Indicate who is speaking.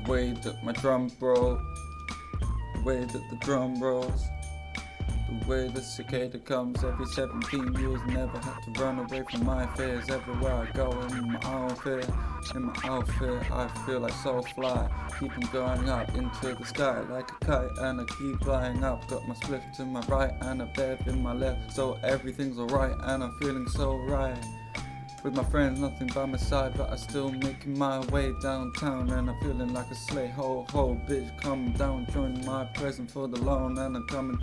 Speaker 1: The way that my drum broke, the way that the drum rolls, the way the cicada comes every 17 years. Never had to run away from my fears. Everywhere I go in my outfit, I feel like so fly. Keep on going up into the sky like a kite, and I keep flying up. Got my spliff to my right and a bev in my left, so everything's alright and I'm feeling so right. With my friends, nothing by my side, but I still making my way downtown, and I'm feeling like a slay. Ho ho, bitch, come down, join my present for the loan, and I'm coming down.